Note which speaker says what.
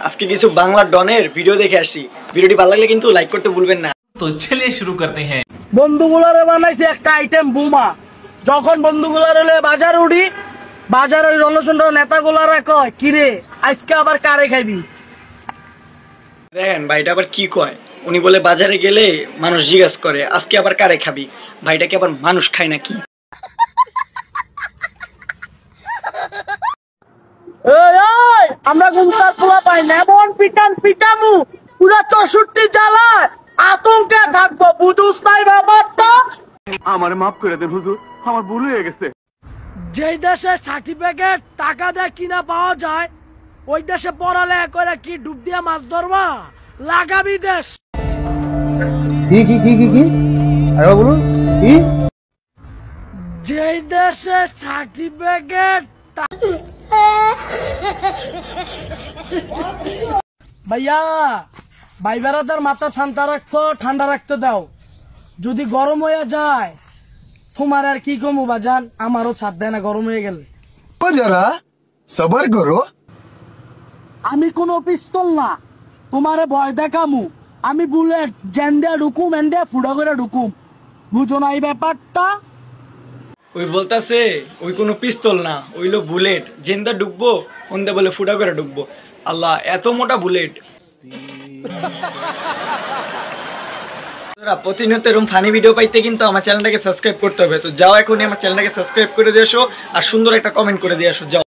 Speaker 1: আজকে কিছু বাংলা ডনের ভিডিও দেখে আসি। ভিডিওটি ভালো লাগলে কিন্তু লাইক করতে ভুলবেন না।
Speaker 2: তো চলিए শুরু করতে हैं।
Speaker 3: বন্ধুগুলারে বানাইছে একটা আইটেম বোমা। যখন বন্ধুগুলার হলে বাজার উঠি, বাজারে ওই রণসুন্দর নেতাগুলারা কয় কিরে আজকে আবার কারে খাইবি।
Speaker 1: দেখেন ভাইটা আবার কি কয়, উনি বলে বাজারে গেলে মানুষ জিজ্ঞাসা করে আজকে আবার কারে খাবি। ভাইটা কি আবার মানুষ খায় নাকি?
Speaker 3: আমরা গুমতার পোলা পাই না, এমন পিটান পিটামু পুরা 64 জ্বালায় আতঙ্কে থাকবো, বুঝুস নাই ব্যাপারটা।
Speaker 4: আমার মাফ করে দেন হুজুর, আমার ভুল হয়ে গেছে।
Speaker 3: যেই দেশে সার্টিফিকেট টাকা দিয়ে কিনা পাওয়া যায়, ওই দেশে পড়ালেখা করে কি ডুব দিয়া মাছ ধরবা লাগাবি দেশ।
Speaker 4: কি আরে বলুন কি?
Speaker 3: যেই দেশে সার্টিফিকেট ভাইয়া ভাই বেড়াদার মাথা ঠান্ডা রাখছো, ঠান্ডা রাখতে দাও। যদি গরম হয়ে যায় তোমার আর কি কমু বাজান, আমারও ছাড় দেয় না গরম হয়ে গেলে।
Speaker 5: जरा सबर करो।
Speaker 3: আমি কোনো পিস্তল না তোমারে ভয় দেখামু, আমি বুলেট জেন্ডে ঢুকুম এন্ডে ফুড়া করে ঢুকুম, বুঝো না এই ব্যাপারটা।
Speaker 1: ওই বলতাছে ওই কোনো পিস্তল না, ওইলো বুলেট, জেন্দা ঢুকবো ওন্দে বলে ফুটা করে ঢুকবো। আল্লাহ এত মোটা বুলেট। প্রতিনিয়ত এরকম ফানি ভিডিও পাইতে কিন্তু আমার চ্যানেলটাকে সাবস্ক্রাইব করতে হবে। তো যাও এখনই আমার চ্যানেলটাকে সাবস্ক্রাইব করে দিয়ে আসো আর সুন্দর একটা কমেন্ট করে দিয়ে আসো। যাও।